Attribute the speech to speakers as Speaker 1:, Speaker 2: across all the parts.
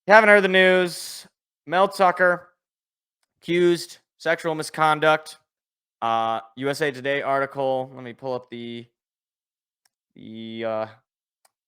Speaker 1: You haven't heard the news. Mel Tucker accused sexual misconduct. USA Today article. Let me pull up the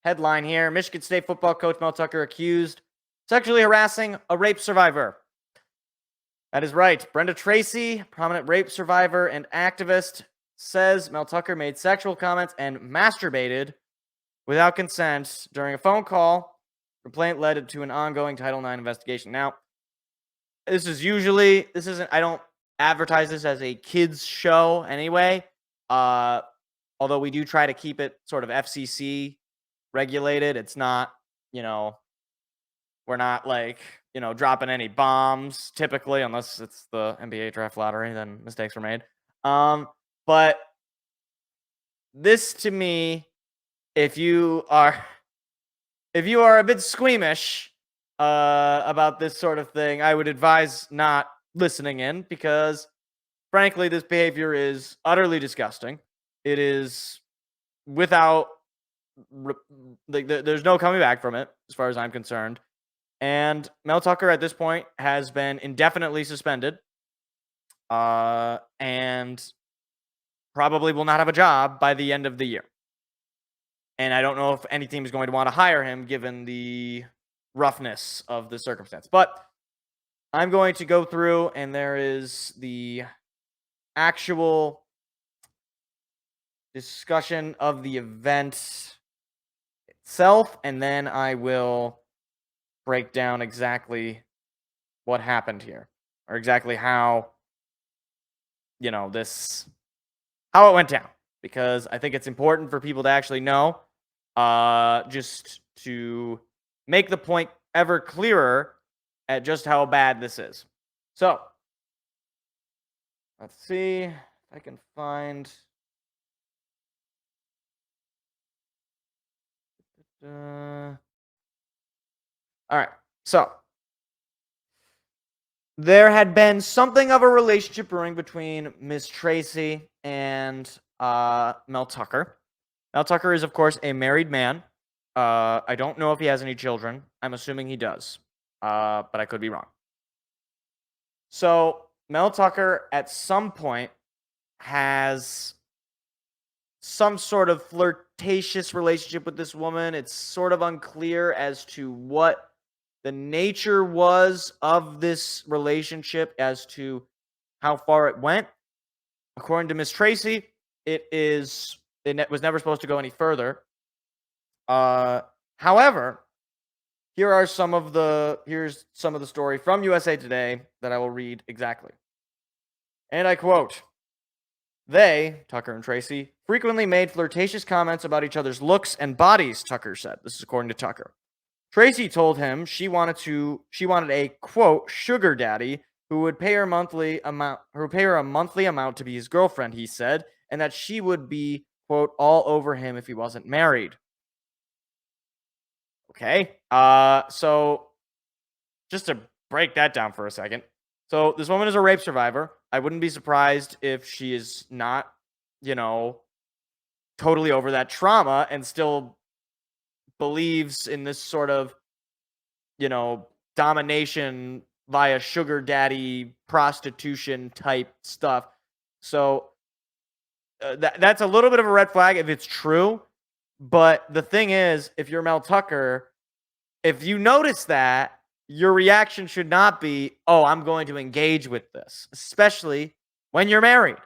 Speaker 1: headline here. Michigan State football coach Mel Tucker accused sexually harassing a rape survivor. That is right. Brenda Tracy, prominent rape survivor and activist, says Mel Tucker made sexual comments and masturbated without consent during a phone call. Complaint led to an ongoing Title IX investigation. Now, this isn't, I don't advertise this as a kids show anyway. Although we do try to keep it sort of FCC regulated. It's not, we're not dropping any bombs typically, unless it's the NBA draft lottery, then mistakes were made. But this to me, if you are a bit squeamish about this sort of thing, I would advise not listening in, because frankly, this behavior is utterly disgusting. It is without, there's no coming back from it as far as I'm concerned. And Mel Tucker at this point has been indefinitely suspended and probably will not have a job by the end of the year. And I don't know if any team is going to want to hire him given the roughness of the circumstance. But I'm going to go through, and there is the actual discussion of the event itself, and then I will break down exactly what happened here, or exactly how, how it went down, because I think it's important for people to actually know, just to make the point ever clearer at just how bad this is. So, let's see if I can find. All right, so there had been something of a relationship brewing between Miss Tracy and Mel Tucker. Mel Tucker is, of course, a married man. I don't know if he has any children. I'm assuming he does, but I could be wrong. So Mel Tucker, at some point, has some sort of flirtatious relationship with this woman. It's sort of unclear as to what the nature was of this relationship, as to how far it went. According to Miss Tracy, it was never supposed to go any further. However, here's some of the story from USA Today that I will read exactly. And I quote, "They, Tucker and Tracy, frequently made flirtatious comments about each other's looks and bodies," Tucker said. This is according to Tucker. Tracy told him she wanted a, quote, sugar daddy who would pay her a monthly amount to be his girlfriend, he said, and that she would be, quote, all over him if he wasn't married. Okay. So just to break that down for a second. So this woman is a rape survivor. I wouldn't be surprised if she is not, totally over that trauma and still believes in this sort of, domination via sugar daddy prostitution type stuff. So that's a little bit of a red flag if it's true. But the thing is, if you're Mel Tucker, if you notice that, your reaction should not be, "Oh, I'm going to engage with this," especially when you're married.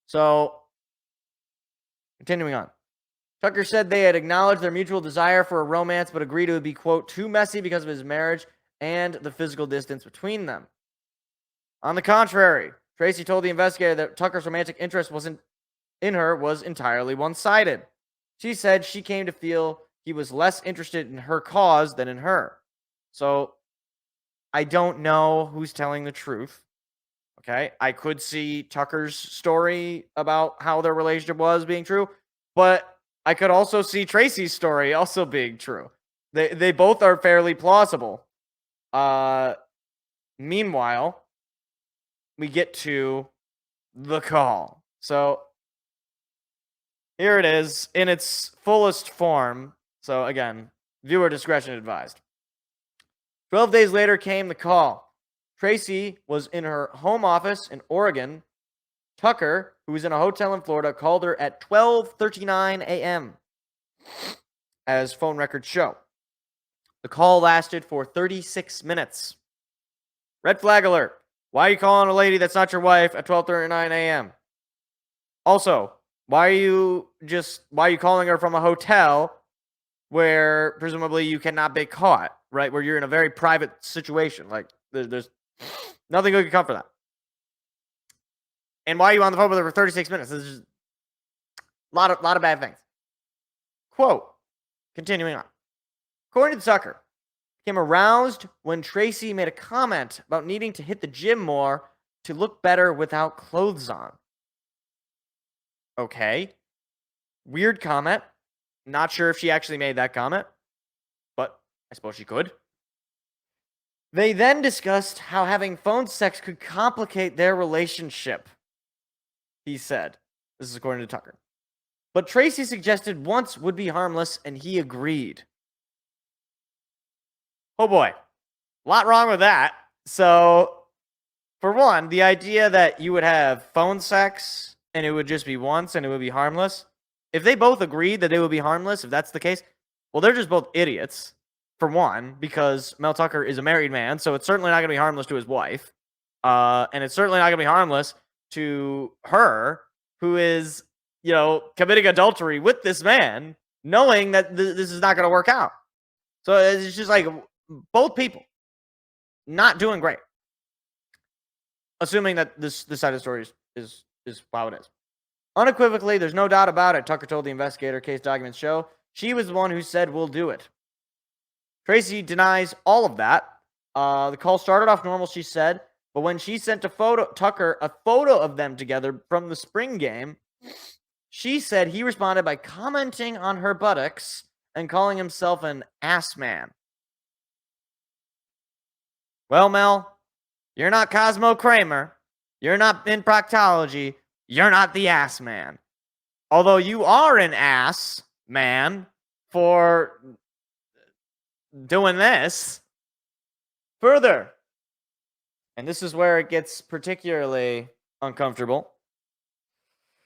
Speaker 1: So, continuing on. Tucker said they had acknowledged their mutual desire for a romance, but agreed it would be, quote, too messy because of his marriage and the physical distance between them. On the contrary, Tracy told the investigator that Tucker's romantic interest was entirely one-sided. She said she came to feel he was less interested in her cause than in her. So, I don't know who's telling the truth. Okay, I could see Tucker's story about how their relationship was being true, but I could also see Tracy's story also being true. They both are fairly plausible. Meanwhile, we get to the call. So here it is in its fullest form. So again, viewer discretion advised. 12 days later came the call. Tracy was in her home office in Oregon. Tucker, who was in a hotel in Florida, called her at 12:39 a.m., as phone records show. The call lasted for 36 minutes. Red flag alert. Why are you calling a lady that's not your wife at 12:39 a.m.? Also, why are you calling her from a hotel where presumably you cannot be caught, right? Where you're in a very private situation. Like, there's nothing good can come for that. And why are you on the phone with her for 36 minutes? This is just a lot of bad things. Quote, continuing on. According to Tucker, became aroused when Tracy made a comment about needing to hit the gym more to look better without clothes on. Okay. Weird comment. Not sure if she actually made that comment, but I suppose she could. They then discussed how having phone sex could complicate their relationship, he said. This is according to Tucker. But Tracy suggested once would be harmless, and he agreed. Oh boy. A lot wrong with that. So, for one, the idea that you would have phone sex and it would just be once and it would be harmless. If they both agreed that it would be harmless, if that's the case, well, they're just both idiots, for one, because Mel Tucker is a married man, so it's certainly not going to be harmless to his wife. And it's certainly not going to be harmless to her, who is, committing adultery with this man, knowing that this is not going to work out. So it's just like both people not doing great. Assuming that this side of the story is how it is. Unequivocally, there's no doubt about it, Tucker told the investigator, case documents show. She was the one who said, we'll do it. Tracy denies all of that. The call started off normal, she said, but when she sent Tucker a photo of them together from the spring game, she said he responded by commenting on her buttocks and calling himself an ass man. Well, Mel, you're not Cosmo Kramer. You're not in proctology. You're not the ass man. Although you are an ass man for doing this. Further, and this is where it gets particularly uncomfortable,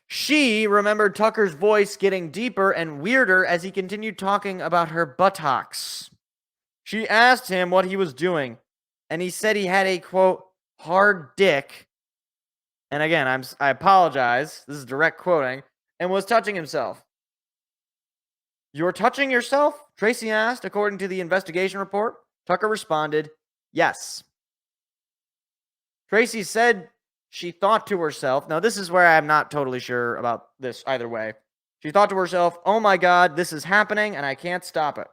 Speaker 1: she remembered Tucker's voice getting deeper and weirder as he continued talking about her buttocks. She asked him what he was doing, and he said he had a, quote, hard dick. And again, I apologize, this is direct quoting, and was touching himself. You're touching yourself? Tracy asked, according to the investigation report. Tucker responded, yes. Tracy said she thought to herself, now this is where I'm not totally sure about this either way. She thought to herself, oh my God, this is happening and I can't stop it.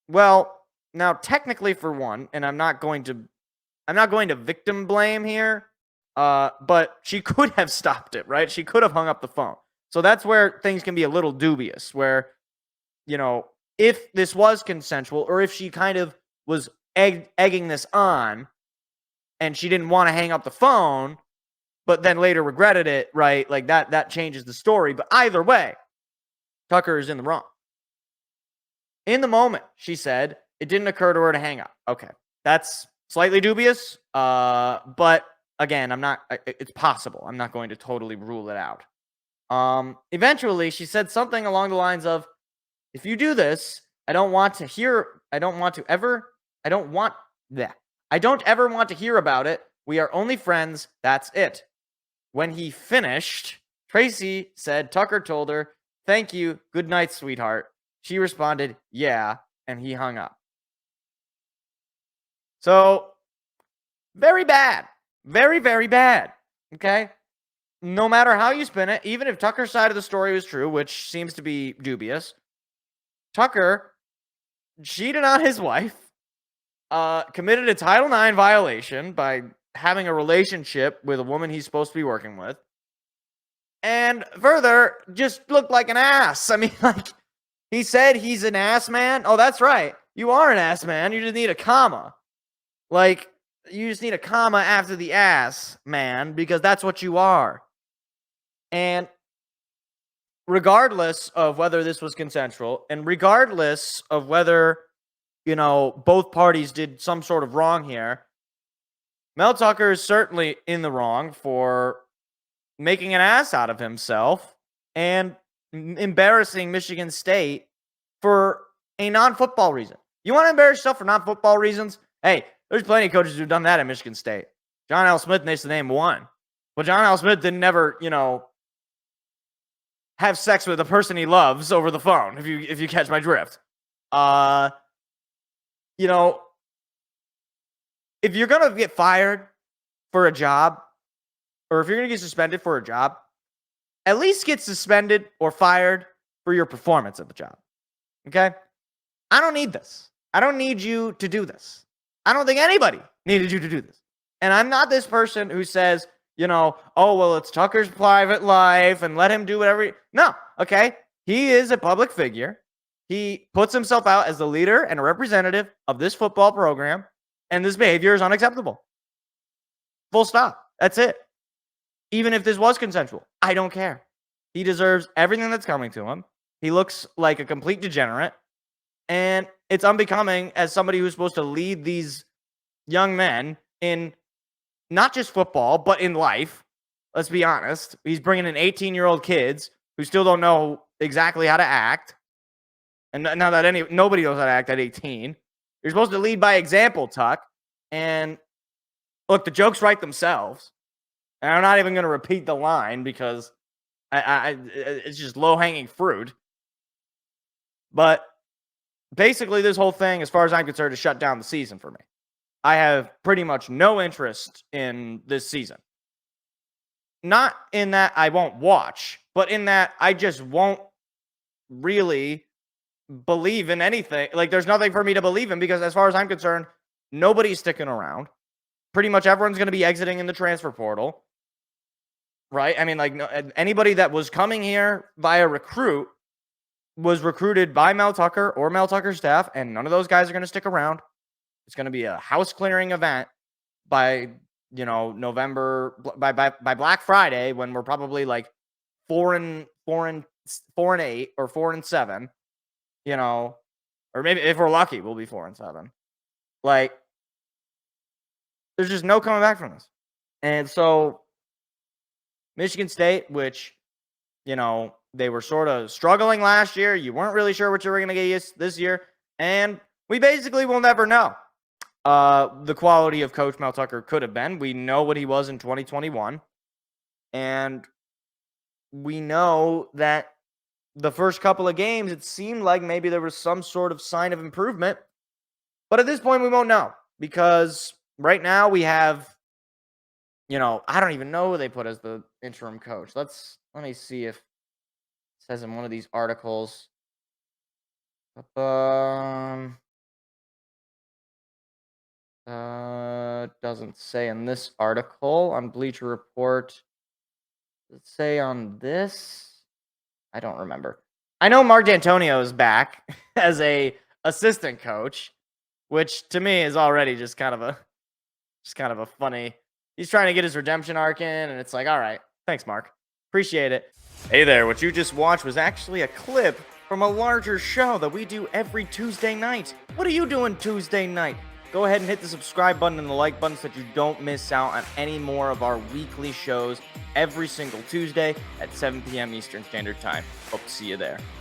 Speaker 1: Well, now technically for one, and I'm not going to victim blame here, but she could have stopped it, right? She could have hung up the phone. So that's where things can be a little dubious, where, if this was consensual or if she kind of was egging this on and she didn't want to hang up the phone, but then later regretted it, right? Like that changes the story. But either way, Tucker is in the wrong. In the moment, she said, it didn't occur to her to hang up. Okay. That's slightly dubious. But again, it's possible. I'm not going to totally rule it out. Eventually, she said something along the lines of, if you do this, I don't ever want to hear about it. We are only friends. That's it. When he finished, Tracy said Tucker told her, thank you. Good night, sweetheart. She responded, yeah, and he hung up. So, very bad. Very, very bad. Okay? No matter how you spin it, even if Tucker's side of the story was true, which seems to be dubious, Tucker cheated on his wife, committed a Title IX violation by having a relationship with a woman he's supposed to be working with, and further, just looked like an ass. I mean, like, he said he's an ass man. Oh, that's right. You are an ass man. You just need a comma. Like, you just need a comma after the ass, man, because that's what you are. And regardless of whether this was consensual, and regardless of whether both parties did some sort of wrong here. Mel Tucker is certainly in the wrong for making an ass out of himself and embarrassing Michigan State for a non-football reason. You want to embarrass yourself for non-football reasons? Hey, there's plenty of coaches who've done that at Michigan State. John L. Smith needs to name one. But John L. Smith didn't never, have sex with the person he loves over the phone, if you catch my drift. If you're going to get fired for a job, or if you're going to get suspended for a job, at least get suspended or fired for your performance at the job. Okay? I don't need this. I don't need you to do this. I don't think anybody needed you to do this. And I'm not this person who says, oh, well, it's Tucker's private life and let him do whatever. No, okay? He is a public figure. He puts himself out as the leader and a representative of this football program, and this behavior is unacceptable. Full stop. That's it. Even if this was consensual, I don't care. He deserves everything that's coming to him. He looks like a complete degenerate, and it's unbecoming as somebody who's supposed to lead these young men in not just football, but in life. Let's be honest. He's bringing in 18-year-old kids who still don't know exactly how to act. And now that nobody knows how to act at 18. You're supposed to lead by example, Tuck. And look, the jokes write themselves. And I'm not even going to repeat the line because it's just low-hanging fruit. But basically, this whole thing, as far as I'm concerned, is shut down the season for me. I have pretty much no interest in this season. Not in that I won't watch, but in that I just won't really believe in anything. Like, there's nothing for me to believe in because as far as I'm concerned, nobody's sticking around. Pretty much everyone's going to be exiting in the transfer portal. Right? I mean, anybody that was coming here via recruit was recruited by Mel Tucker or Mel Tucker's staff, and none of those guys are going to stick around. It's going to be a house clearing event by, November, by Black Friday, when we're probably like 4-8 or 4-7, or maybe if we're lucky, we'll be 4-7. Like, there's just no coming back from this. And so Michigan State, which, they were sort of struggling last year. You weren't really sure what you were going to get this year. And we basically will never know the quality of Coach Mel Tucker could have been. We know what he was in 2021. And we know that the first couple of games, it seemed like maybe there was some sort of sign of improvement. But at this point, we won't know. Because right now we have, I don't even know who they put as the interim coach. Let me see if it says in one of these articles. Doesn't say in this article on Bleacher Report. Does it say on this? I don't remember. I know Mark D'Antonio is back as a assistant coach, which to me is already just kind of a funny. He's trying to get his redemption arc in, and it's like, all right, thanks, Mark. Appreciate it. Hey there, what you just watched was actually a clip from a larger show that we do every Tuesday night. What are you doing Tuesday night? Go ahead and hit the subscribe button and the like button so that you don't miss out on any more of our weekly shows every single Tuesday at 7 p.m. Eastern Standard Time. Hope to see you there.